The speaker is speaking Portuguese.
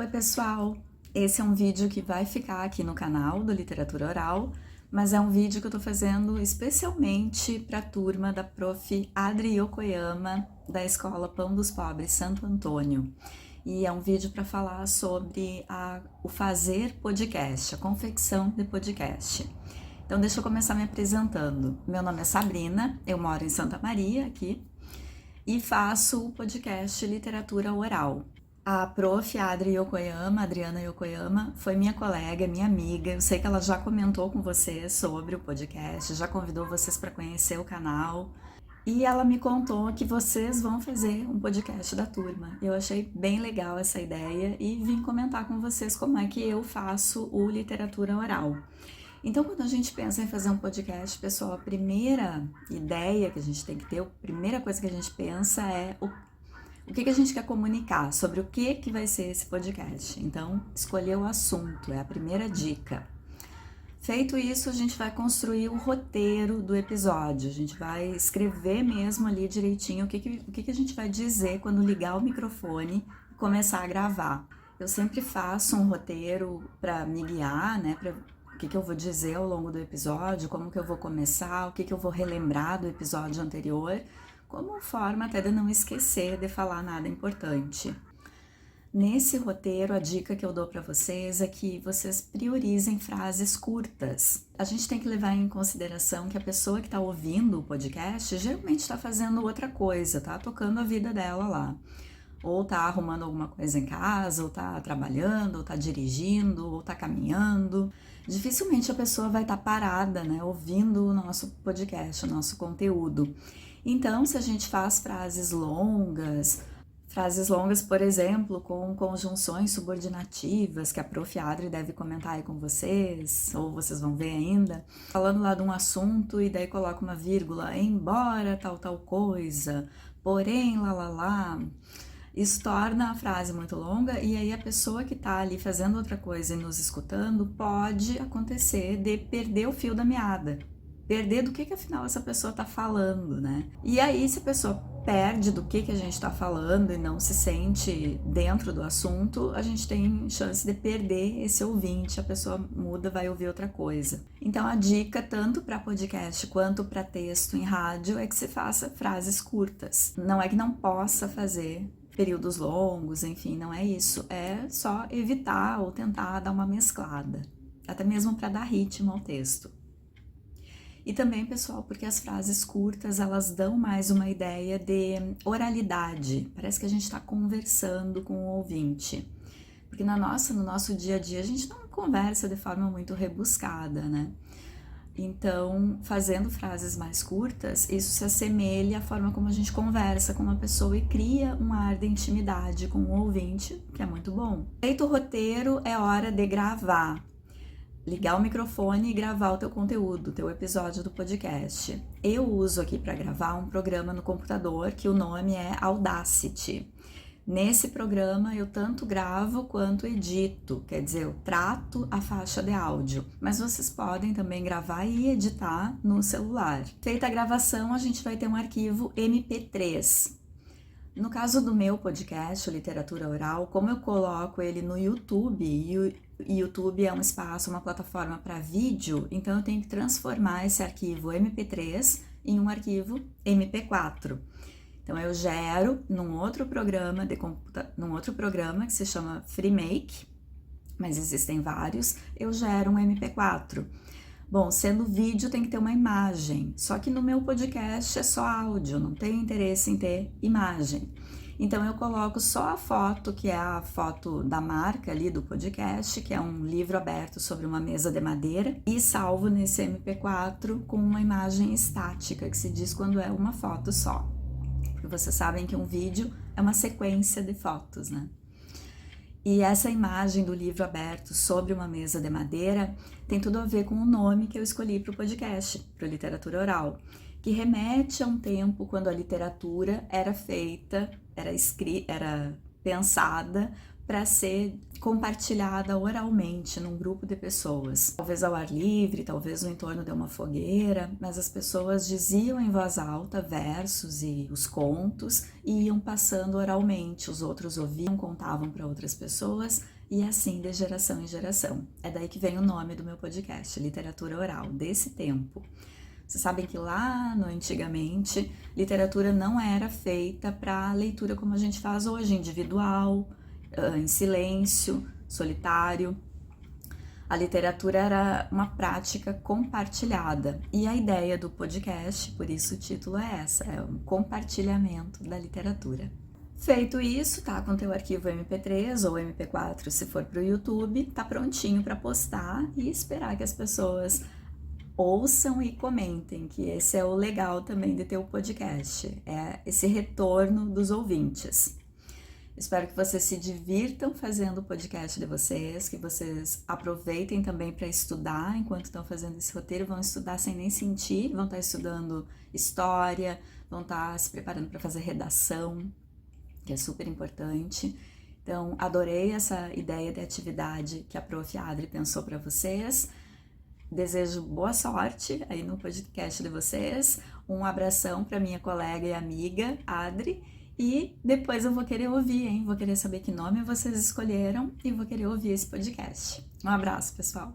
Oi pessoal, esse é um vídeo que vai ficar aqui no canal do Literatura Oral, mas é um vídeo que eu tô fazendo especialmente para a turma da Prof. Adri Yokoyama, da Escola Pão dos Pobres Santo Antônio. E é um vídeo para falar sobre o fazer podcast, a confecção de podcast. Então deixa eu começar me apresentando. Meu nome é Sabrina, eu moro em Santa Maria, aqui, e faço o podcast Literatura Oral. A prof. Adriana Yokoyama, foi minha colega, minha amiga. Eu sei que ela já comentou com vocês sobre o podcast, já convidou vocês para conhecer o canal. E ela me contou que vocês vão fazer um podcast da turma. Eu achei bem legal essa ideia e vim comentar com vocês como é que eu faço o Literatura Oral. Então, quando a gente pensa em fazer um podcast, pessoal, a primeira ideia que a gente tem que ter, a primeira coisa que a gente pensa é o que a gente quer comunicar, sobre o que vai ser esse podcast. Então, escolher o assunto é a primeira dica. Feito isso, a gente vai construir o roteiro do episódio. A gente vai escrever mesmo ali direitinho o que a gente vai dizer quando ligar o microfone e começar a gravar. Eu sempre faço um roteiro para me guiar, né, para o que eu vou dizer ao longo do episódio, como que eu vou começar, o que eu vou relembrar do episódio anterior, como forma até de não esquecer de falar nada importante. Nesse roteiro, a dica que eu dou para vocês é que vocês priorizem frases curtas. A gente tem que levar em consideração que a pessoa que está ouvindo o podcast geralmente está fazendo outra coisa, tá tocando a vida dela lá. Ou tá arrumando alguma coisa em casa, ou tá trabalhando, ou tá dirigindo, ou tá caminhando. Dificilmente a pessoa vai estar parada, né, ouvindo o nosso podcast, o nosso conteúdo. Então, se a gente faz frases longas, por exemplo, com conjunções subordinativas, que a prof. Adri deve comentar aí com vocês, ou vocês vão ver ainda, falando lá de um assunto e daí coloca uma vírgula, embora tal coisa, porém, lá. Isso torna a frase muito longa e aí a pessoa que tá ali fazendo outra coisa e nos escutando pode acontecer de perder o fio da meada. Perder do que afinal essa pessoa tá falando, né? E aí, se a pessoa perde do que a gente tá falando e não se sente dentro do assunto, a gente tem chance de perder esse ouvinte, a pessoa muda, vai ouvir outra coisa. Então, a dica, tanto para podcast quanto para texto em rádio, é que se faça frases curtas. Não é que não possa fazer períodos longos, enfim, não é isso. É só evitar ou tentar dar uma mesclada, até mesmo para dar ritmo ao texto. E também, pessoal, porque as frases curtas, elas dão mais uma ideia de oralidade. Parece que a gente está conversando com o ouvinte. Porque no nosso dia a dia, a gente não conversa de forma muito rebuscada, né? Então, fazendo frases mais curtas, isso se assemelha à forma como a gente conversa com uma pessoa e cria um ar de intimidade com o ouvinte, que é muito bom. Feito o roteiro, é hora de gravar. Ligar o microfone e gravar o teu conteúdo, o teu episódio do podcast. Eu uso aqui para gravar um programa no computador que o nome é Audacity. Nesse programa eu tanto gravo quanto edito, quer dizer, eu trato a faixa de áudio, mas vocês podem também gravar e editar no celular. Feita a gravação, a gente vai ter um arquivo MP3. No caso do meu podcast, Literatura Oral, como eu coloco ele no YouTube, e o YouTube é um espaço, uma plataforma para vídeo, então eu tenho que transformar esse arquivo MP3 em um arquivo MP4. Então eu gero num outro programa que se chama FreeMake, mas existem vários, eu gero um MP4. Bom, sendo vídeo tem que ter uma imagem, só que no meu podcast é só áudio, não tenho interesse em ter imagem. Então eu coloco só a foto, que é a foto da marca ali do podcast, que é um livro aberto sobre uma mesa de madeira, e salvo nesse MP4 com uma imagem estática, que se diz quando é uma foto só. Porque vocês sabem que um vídeo é uma sequência de fotos, né? E essa imagem do livro aberto sobre uma mesa de madeira tem tudo a ver com o nome que eu escolhi para o podcast, para Literatura Oral, que remete a um tempo quando a literatura era feita, era pensada para ser compartilhada oralmente num grupo de pessoas. Talvez ao ar livre, talvez no entorno de uma fogueira, mas as pessoas diziam em voz alta versos e os contos e iam passando oralmente. Os outros ouviam, contavam para outras pessoas e assim de geração em geração. É daí que vem o nome do meu podcast, Literatura Oral, desse tempo. Vocês sabem que lá no antigamente, literatura não era feita para leitura como a gente faz hoje, individual, em silêncio, solitário. A literatura era uma prática compartilhada. E a ideia do podcast, por isso o título é essa, é um compartilhamento da literatura. Feito isso, tá com teu arquivo MP3 ou MP4, se for para o YouTube, tá prontinho para postar e esperar que as pessoas ouçam e comentem, que esse é o legal também de ter o podcast, é esse retorno dos ouvintes. Espero que vocês se divirtam fazendo o podcast de vocês, que vocês aproveitem também para estudar enquanto estão fazendo esse roteiro, vão estudar sem nem sentir, vão estar estudando história, vão estar se preparando para fazer redação, que é super importante. Então, adorei essa ideia de atividade que a Prof. Adri pensou para vocês. Desejo boa sorte aí no podcast de vocês. Um abração para minha colega e amiga Adri. E depois eu vou querer ouvir, hein? Vou querer saber que nome vocês escolheram e vou querer ouvir esse podcast. Um abraço, pessoal!